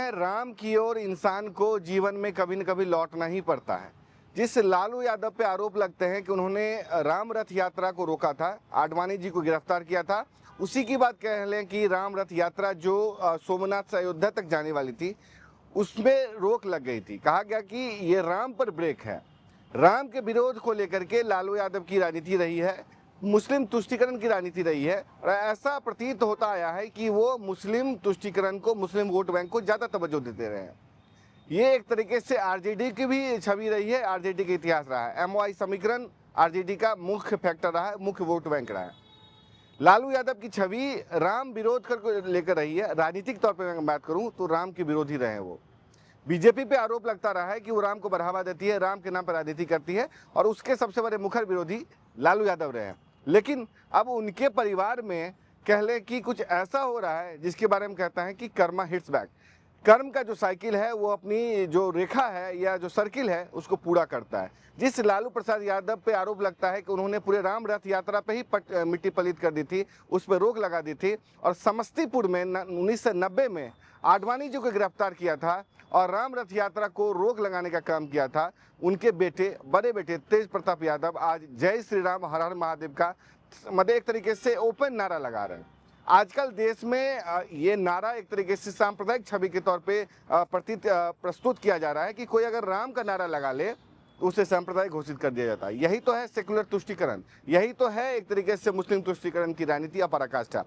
है राम की ओर इंसान को जीवन में कभी न कभी लौटना ही पड़ता है। जिस लालू यादव पे आरोप लगते हैं कि उन्होंने राम रथ यात्रा को रोका था, आडवाणी जी को गिरफ्तार किया था, उसी की बात कह लें कि राम रथ यात्रा जो सोमनाथ से अयोध्या तक जाने वाली थी उसमें रोक लग गई थी। कहा गया कि ये राम पर ब्रेक है। राम के विरोध को लेकर के लालू यादव की राजनीति रही है, मुस्लिम तुष्टीकरण की राजनीति रही है और ऐसा प्रतीत होता आया है कि वो मुस्लिम तुष्टीकरण को, मुस्लिम वोट बैंक को ज़्यादा तवज्जो देते रहे हैं। ये एक तरीके से आरजेडी की भी छवि रही है, आरजेडी का इतिहास रहा है। एमवाई समीकरण आरजेडी का मुख्य फैक्टर रहा है, मुख्य वोट बैंक रहा है। लालू यादव की छवि राम विरोध कर लेकर रही है। राजनीतिक तौर पर मैं बात करूं तो राम के विरोधी रहे हैं वो। बीजेपी पे आरोप लगता रहा है कि वो राम को बढ़ावा देती है, राम के नाम पर राजनीति करती है और उसके सबसे बड़े मुखर विरोधी लालू यादव रहे हैं। लेकिन अब उनके परिवार में कह लें कि कुछ ऐसा हो रहा है जिसके बारे में कहता है कि कर्मा हिट्स बैक। कर्म का जो साइकिल है वो अपनी जो रेखा है या जो सर्किल है उसको पूरा करता है। जिस लालू प्रसाद यादव पे आरोप लगता है कि उन्होंने पूरे राम रथ यात्रा पे ही मिट्टी पलीत कर दी थी, उस पर रोक लगा दी थी और समस्तीपुर में 1990 में आडवाणी जी को गिरफ्तार किया था और राम रथ यात्रा को रोक लगाने का काम किया था, उनके बेटे, बड़े बेटे तेज प्रताप यादव आज जय श्री राम हर हर महादेव का मतलब एक तरीके से ओपन नारा लगा रहे हैं। आजकल देश में ये नारा एक तरीके से सांप्रदायिक छवि के तौर पे प्रस्तुत किया जा रहा है कि कोई अगर राम का नारा लगा ले तो उसे सांप्रदायिक घोषित कर दिया जाता है। यही तो है सेकुलर तुष्टीकरण, यही तो है एक तरीके से मुस्लिम तुष्टीकरण की राजनीति या पराकाष्ठा।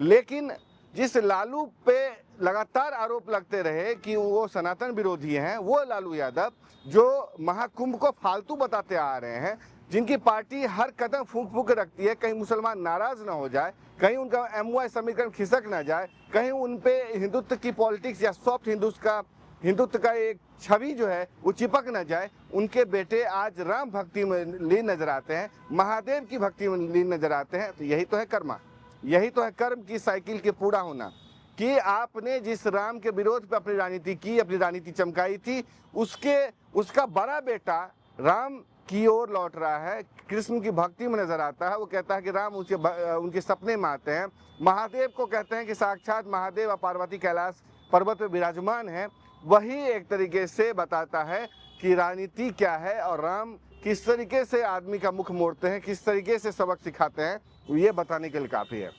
लेकिन जिस लालू पे लगातार आरोप लगते रहे कि वो सनातन विरोधी हैं, वो लालू यादव जो महाकुंभ को फालतू बताते आ रहे हैं, जिनकी पार्टी हर कदम फूंक फूंक रखती है कहीं मुसलमान नाराज ना हो जाए, कहीं उनका एमवाई समीकरण खिसक ना जाए, कहीं उन पे हिंदुत्व की पॉलिटिक्स या सॉफ्ट हिंदुत्व का एक छवि जो है वो चिपक ना जाए, उनके बेटे आज राम भक्ति में लीन नजर आते हैं, महादेव की भक्ति में लीन नजर आते हैं। तो यही तो है कर्मा, यही तो है कर्म की साइकिल के पूरा होना कि आपने जिस राम के विरोध पे अपनी राजनीति की, अपनी राजनीति चमकाई थी, उसका बड़ा बेटा राम की ओर लौट रहा है, कृष्ण की भक्ति में नजर आता है। वो कहता है कि राम उनके सपने में आते हैं। महादेव को कहते हैं कि साक्षात महादेव और पार्वती कैलाश पर्वत पे विराजमान है। वही एक तरीके से बताता है कि राजनीति क्या है और राम किस तरीके से आदमी का मुख मोड़ते हैं, किस तरीके से सबक सिखाते हैं, ये बताने के लिए काफ़ी है।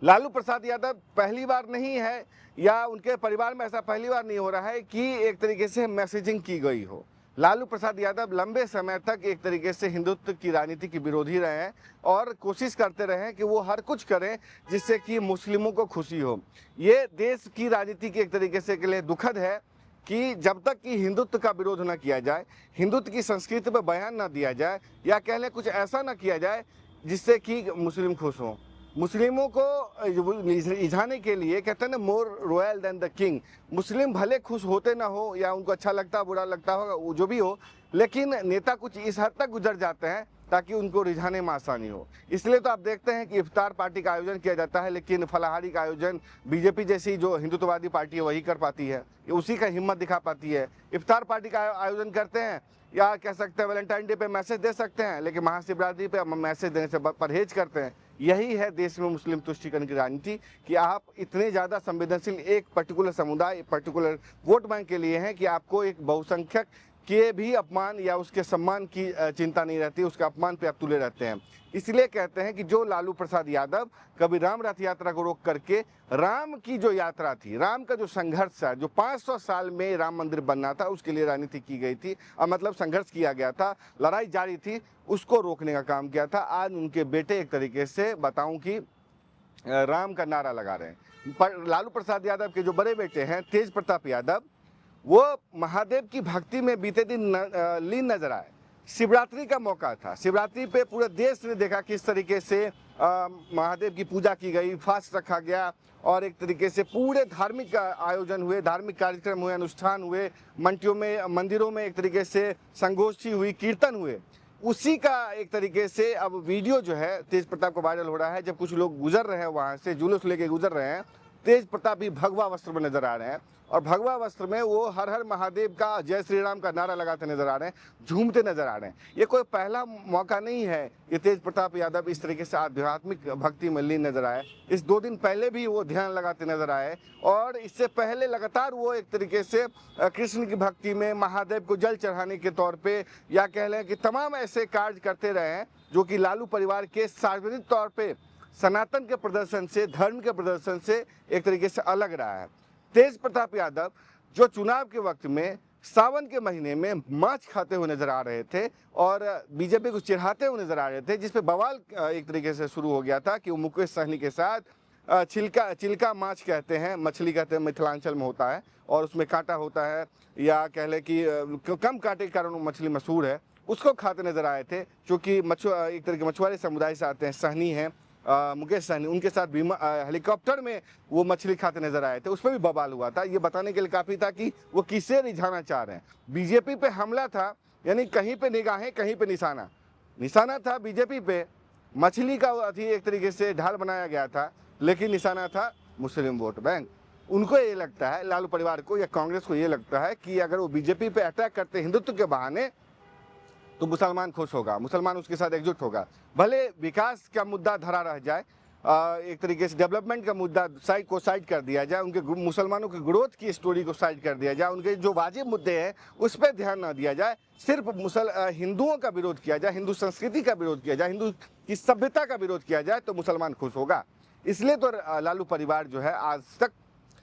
लालू प्रसाद यादव पहली बार नहीं है या उनके परिवार में ऐसा पहली बार नहीं हो रहा है कि एक तरीके से मैसेजिंग की गई हो। लालू प्रसाद यादव लंबे समय तक एक तरीके से हिंदुत्व की राजनीति के विरोधी रहे हैं और कोशिश करते रहे हैं कि वो हर कुछ करें जिससे कि मुस्लिमों को खुशी हो। ये देश की राजनीति की एक तरीके से के लिए दुखद है कि जब तक कि हिंदुत्व का विरोध न किया जाए, हिंदुत्व की संस्कृति पर बयान न दिया जाए या कह लें कुछ ऐसा न किया जाए जिससे कि मुस्लिम खुश हों। मुस्लिमों को रिझाने के लिए कहते हैं ना, मोर रॉयल देन द किंग। मुस्लिम भले खुश होते ना हो या उनको अच्छा लगता बुरा लगता होगा जो भी हो, लेकिन नेता कुछ इस हद तक गुजर जाते हैं ताकि उनको रिझाने में आसानी हो। इसलिए तो आप देखते हैं कि इफ्तार पार्टी का आयोजन किया जाता है, लेकिन फलाहारी का आयोजन बीजेपी जैसी जो हिंदुत्ववादी पार्टी है वही कर पाती है, उसी का हिम्मत दिखा पाती है। इफ्तार पार्टी का आयोजन करते हैं या कह सकते हैं वैलेंटाइन डे पे मैसेज दे सकते हैं, लेकिन महाशिवरात्रि पे मैसेज देने से परहेज करते हैं। यही है देश में मुस्लिम तुष्टीकरण की राजनीति कि आप इतने ज़्यादा संवेदनशील एक पर्टिकुलर समुदाय, पर्टिकुलर वोट बैंक के लिए हैं कि आपको एक बहुसंख्यक के भी अपमान या उसके सम्मान की चिंता नहीं रहती, उसके अपमान पे आप तुले रहते हैं। इसलिए कहते हैं कि जो लालू प्रसाद यादव कभी राम रथ यात्रा को रोक करके राम की जो यात्रा थी, राम का जो संघर्ष है, जो 500 साल में राम मंदिर बनना था उसके लिए राजनीति की गई थी और मतलब संघर्ष किया गया था, लड़ाई जारी थी, उसको रोकने का काम किया था। आज उनके बेटे एक तरीके से बताऊं कि राम का नारा लगा रहे हैं। पर लालू प्रसाद यादव के जो बड़े बेटे हैं तेज प्रताप यादव, वो महादेव की भक्ति में बीते दिन लीन नजर आए। शिवरात्रि का मौका था, शिवरात्रि पे पूरे देश ने देखा किस तरीके से महादेव की पूजा की गई, फास्ट रखा गया और एक तरीके से पूरे धार्मिक आयोजन हुए, धार्मिक कार्यक्रम हुए, अनुष्ठान हुए, मंदिरों में एक तरीके से संगोष्ठी हुई, कीर्तन हुए। उसी का एक तरीके से अब वीडियो जो है तेज प्रताप को वायरल हो रहा है। जब कुछ लोग गुजर रहे हैं वहाँ से, जुलूस लेके गुजर रहे हैं, तेज प्रतापी भगवा वस्त्र में नजर आ रहे हैं और भगवा वस्त्र में वो हर हर महादेव का, जय श्री राम का नारा लगाते नजर आ रहे हैं, झूमते नजर आ रहे हैं। ये कोई पहला मौका नहीं है कि तेज प्रताप यादव इस तरीके से आध्यात्मिक भक्ति में लीन नजर आए। इस 2 दिन पहले भी वो ध्यान लगाते नजर आए और इससे पहले लगातार वो एक तरीके से कृष्ण की भक्ति में, महादेव को जल चढ़ाने के तौर पे, या कह लें कि तमाम ऐसे कार्य करते रहे हैं जो कि लालू परिवार के सार्वजनिक तौर पे सनातन के प्रदर्शन से, धर्म के प्रदर्शन से एक तरीके से अलग रहा है। तेज प्रताप यादव जो चुनाव के वक्त में सावन के महीने में मांस खाते हुए नजर आ रहे थे और बीजेपी को चिढ़ाते हुए नजर आ रहे थे, जिसपे बवाल एक तरीके से शुरू हो गया था कि वो मुकेश सहनी के साथ चिल्का माछ कहते हैं, मछली कहते हैं, मिथिलांचल में होता है और उसमें कांटा होता है, या कह लें कि कम कांटे के कारण वो मछली मशहूर है, उसको खाते नजर आए थे। चूँकि एक तरह के मछुआरे समुदाय से आते हैं, सहनी हैं मुकेश सहनी, उनके साथ हेलीकॉप्टर में वो मछली खाते नजर आए थे, उस पर भी बवाल हुआ था। ये बताने के लिए काफ़ी था कि वो किसे रिझाना चाह रहे हैं। बीजेपी पे हमला था, यानी कहीं पे निगाहें कहीं पे निशाना था बीजेपी पे, मछली का एक तरीके से ढाल बनाया गया था, लेकिन निशाना था मुस्लिम वोट बैंक। उनको ये लगता है, लालू परिवार को या कांग्रेस को ये लगता है कि अगर वो बीजेपी पे अटैक करते हिंदुत्व के बहाने तो मुसलमान खुश होगा, मुसलमान उसके साथ एकजुट होगा। भले विकास का मुद्दा धरा रह जाए, एक तरीके से डेवलपमेंट का मुद्दा साइड कर दिया जाए, उनके मुसलमानों की ग्रोथ की स्टोरी को साइड कर दिया जाए, उनके जो वाजिब मुद्दे हैं उस पर ध्यान ना दिया जाए, सिर्फ हिंदुओं का विरोध किया जाए, हिंदू संस्कृति का विरोध किया जाए, हिंदू की सभ्यता का विरोध किया जाए, तो मुसलमान खुश होगा। इसलिए तो लालू परिवार जो है आज तक,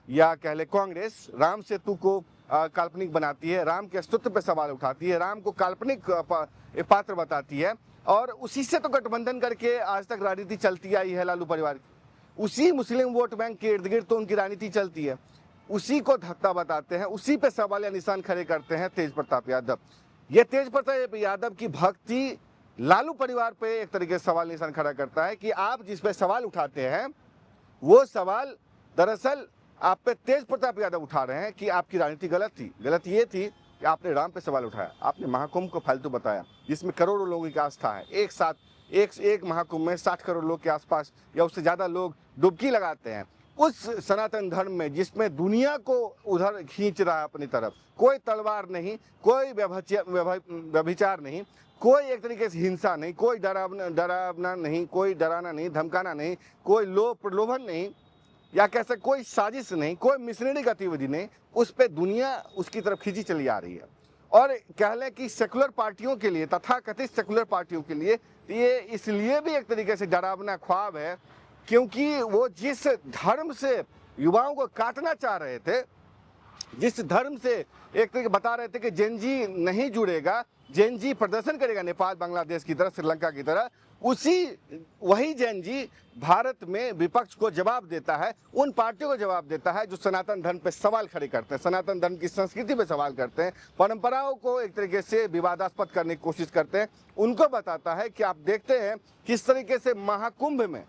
या कह ले कांग्रेस, राम सेतु को काल्पनिक बनाती है, राम के अस्तित्व पर सवाल उठाती है, राम को काल्पनिक पात्र बताती है और उसी से तो गठबंधन करके आज तक राजनीति चलती आई है लालू परिवार की। उसी मुस्लिम वोट बैंक के इर्द गिर्द तो उनकी राजनीति चलती है, उसी को धत्ता बताते हैं, उसी पे सवाल या निशान खड़े करते हैं तेज प्रताप यादव। ये तेज प्रताप यादव की भक्ति लालू परिवार पे एक तरीके से सवाल निशान खड़ा करता है कि आप जिस पे सवाल उठाते हैं वो सवाल दरअसल आप पे तेज प्रताप यादव उठा रहे हैं कि आपकी राजनीति गलत थी। गलत ये थी कि आपने राम पे सवाल उठाया, आपने महाकुंभ को फालतू बताया, जिसमें करोड़ों लोगों की आस्था है। एक साथ एक महाकुंभ में 60 करोड़ लोग के आसपास या उससे ज़्यादा लोग डुबकी लगाते हैं उस सनातन धर्म में, जिसमें दुनिया को उधर खींच रहा है अपनी तरफ। कोई तलवार नहीं, कोई व्यभिचार नहीं, कोई एक तरीके से हिंसा नहीं, कोई डरावना नहीं, कोई डराना नहीं, धमकाना नहीं, कोई लोभ प्रलोभन नहीं, या कैसे कोई साजिश नहीं, कोई मिशनरी गतिविधि नहीं, उस पर दुनिया उसकी तरफ खींची चली आ रही है। और कह लें कि सेकुलर पार्टियों के लिए, तथाकथित सेकुलर पार्टियों के लिए ये इसलिए भी एक तरीके से डरावना ख्वाब है क्योंकि वो जिस धर्म से युवाओं को काटना चाह रहे थे, जिस धर्म से एक तरीके बता रहे थे कि जेनजी नहीं जुड़ेगा, जेनजी प्रदर्शन करेगा नेपाल बांग्लादेश की तरह, श्रीलंका की तरह, वही जेनजी भारत में विपक्ष को जवाब देता है, उन पार्टियों को जवाब देता है जो सनातन धर्म पे सवाल खड़े करते हैं, सनातन धर्म की संस्कृति पे सवाल करते हैं, परंपराओं को एक तरीके से विवादास्पद करने की कोशिश करते हैं। उनको बताता है कि आप देखते हैं किस तरीके से महाकुंभ में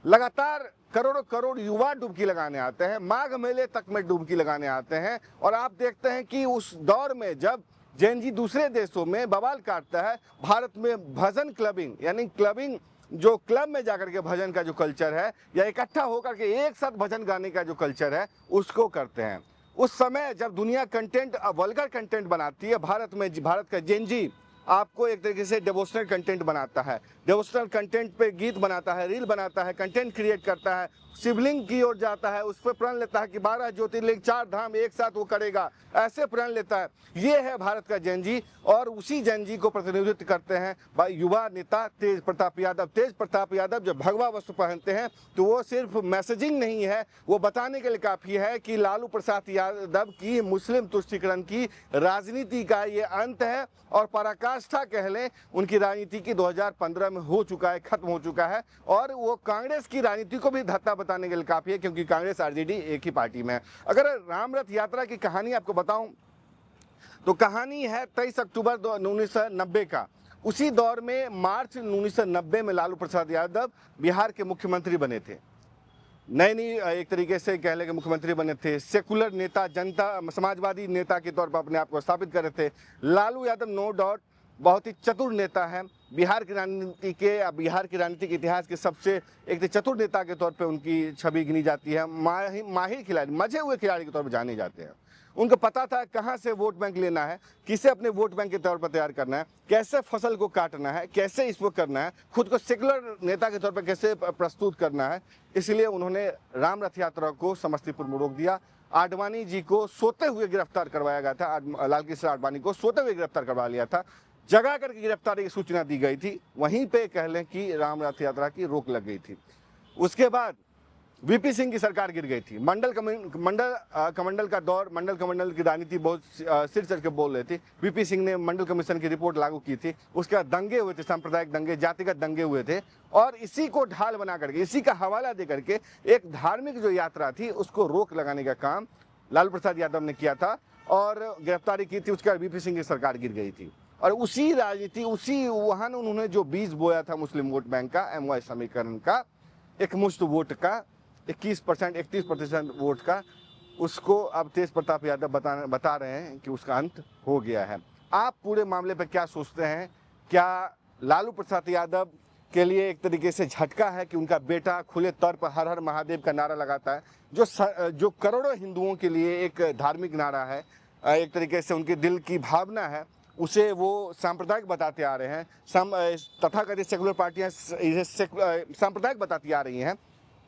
लगातार करोड़ों करोड़ युवा डुबकी लगाने आते हैं, माघ मेले तक में डुबकी लगाने आते हैं, और आप देखते हैं कि उस दौर में जब जैन जी दूसरे देशों में बवाल काटता है, भारत में भजन क्लबिंग, यानी क्लबिंग जो क्लब में जाकर के भजन का जो कल्चर है, या इकट्ठा होकर के एक साथ भजन गाने का जो कल्चर है, उसको करते हैं। उस समय जब दुनिया कंटेंट, वल्गर कंटेंट बनाती है, भारत का जैन जी आपको एक तरीके से डिवोशनल कंटेंट बनाता है, डिवोशनल कंटेंट पे गीत बनाता है, रील बनाता है, कंटेंट क्रिएट करता है, शिवलिंग की ओर जाता है, उस पर प्रण लेता है कि 12 ज्योतिर्लिंग 4 धाम एक साथ वो करेगा, ऐसे प्रण लेता है। ये है भारत का जैन जी, और उसी जैन जी को प्रतिनिधित्व करते हैं भाई युवा नेता तेज प्रताप यादव। तेज प्रताप यादव जब भगवा वस्त्र पहनते हैं तो वो सिर्फ मैसेजिंग नहीं है, वो बताने के लिए काफ़ी है कि लालू प्रसाद यादव की मुस्लिम तुष्टीकरण की राजनीति का ये अंत है, और पराकाष्ठा कह लें उनकी राजनीति की 2015 में हो चुका है, खत्म हो चुका है। और वो कांग्रेस की राजनीति को भी धत्ता बताने के लिए काफ़ी है, क्योंकि कांग्रेस आरजेडी एक ही पार्टी में है। अगर रामरथ यात्रा की कहानी आपको बताऊं तो कहानी है 23 अक्टूबर 1990 का। उसी दौर में मार्च 1990 में लालू प्रसाद यादव बिहार के मुख्यमंत्री बने थे, नई एक तरीके से कह लें कि मुख्यमंत्री बने थे, सेकुलर नेता, जनता समाजवादी नेता के तौर पर अपने आप को स्थापित कर रहे थे। लालू यादव नो डाउट बहुत ही चतुर नेता है। बिहार की राजनीतिक इतिहास के सबसे एक चतुर नेता के तौर पे उनकी छवि गिनी जाती है। माहिर खिलाड़ी, मजे हुए खिलाड़ी के तौर पे जाने जाते हैं। उनको पता था कहाँ से वोट बैंक लेना है, किसे अपने वोट बैंक के तौर पर तैयार करना है, कैसे फसल को काटना है, कैसे इसको करना है, खुद को सेकुलर नेता के तौर पर कैसे प्रस्तुत करना है। इसलिए उन्होंने राम रथ यात्रा को समस्तीपुर में रोक दिया। आडवाणी जी को सोते हुए गिरफ्तार करवाया गया था। लाल कृष्ण आडवाणी को सोते हुए गिरफ्तार करवा लिया था, जगा करके गिरफ्तारी की सूचना दी गई थी। वहीं पे कह लें कि राम रथ यात्रा की रोक लग गई थी। उसके बाद वीपी सिंह की सरकार गिर गई थी। मंडल कमंडल का दौर, मंडल कमंडल की राजनीति बहुत सिर चढ़ के बोल रही थी। वीपी सिंह ने मंडल कमीशन की रिपोर्ट लागू की थी। उसके बाद दंगे हुए थे, सांप्रदायिक दंगे, जातिगत दंगे हुए थे, और इसी को ढाल बना करके, इसी का हवाला दे करके एक धार्मिक जो यात्रा थी उसको रोक लगाने का काम लालू प्रसाद यादव ने किया था और गिरफ्तारी की थी। उसके बाद वीपी सिंह की सरकार गिर गई थी। और उसी राजनीति, उसी वहाँ उन्होंने जो बीज बोया था मुस्लिम वोट बैंक का, MY समीकरण का, एक मुश्त वोट का, 31% वोट का, उसको अब तेज प्रताप यादव बता रहे हैं कि उसका अंत हो गया है। आप पूरे मामले पर क्या सोचते हैं? क्या लालू प्रसाद यादव के लिए एक तरीके से झटका है कि उनका बेटा खुले तौर पर हर हर महादेव का नारा लगाता है, जो करोड़ों हिंदुओं के लिए एक धार्मिक नारा है, एक तरीके से उनके दिल की भावना है, उसे वो सांप्रदायिक बताते आ रहे हैं। तथाकथित सेकुलर पार्टियां इसे सांप्रदायिक बताती आ रही हैं,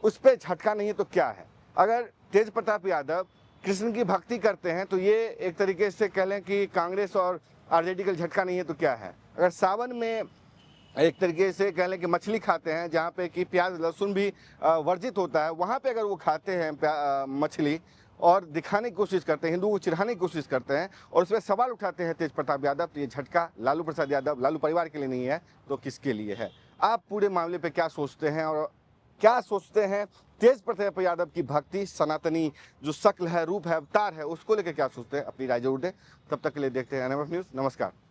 उस पर झटका नहीं है तो क्या है? अगर तेज प्रताप यादव कृष्ण की भक्ति करते हैं तो ये एक तरीके से कह लें कि कांग्रेस और आरजेडी का झटका नहीं है तो क्या है? अगर सावन में एक तरीके से कह लें कि मछली खाते हैं, जहाँ पे कि प्याज लहसुन भी वर्जित होता है, वहाँ पे अगर वो खाते हैं मछली और दिखाने की कोशिश करते हैं, हिंदुओं को चिढ़ाने की कोशिश करते हैं और उस पर सवाल उठाते हैं तेज प्रताप यादव, तो ये झटका लालू प्रसाद यादव, लालू परिवार के लिए नहीं है तो किसके लिए है? आप पूरे मामले पे क्या सोचते हैं और क्या सोचते हैं तेज प्रताप यादव की भक्ति, सनातनी जो शक्ल है, रूप है, अवतार है, उसको लेकर क्या सोचते हैं? अपनी राय जरूर दें। तब तक के लिए देखते हैं NMF न्यूज़। नमस्कार।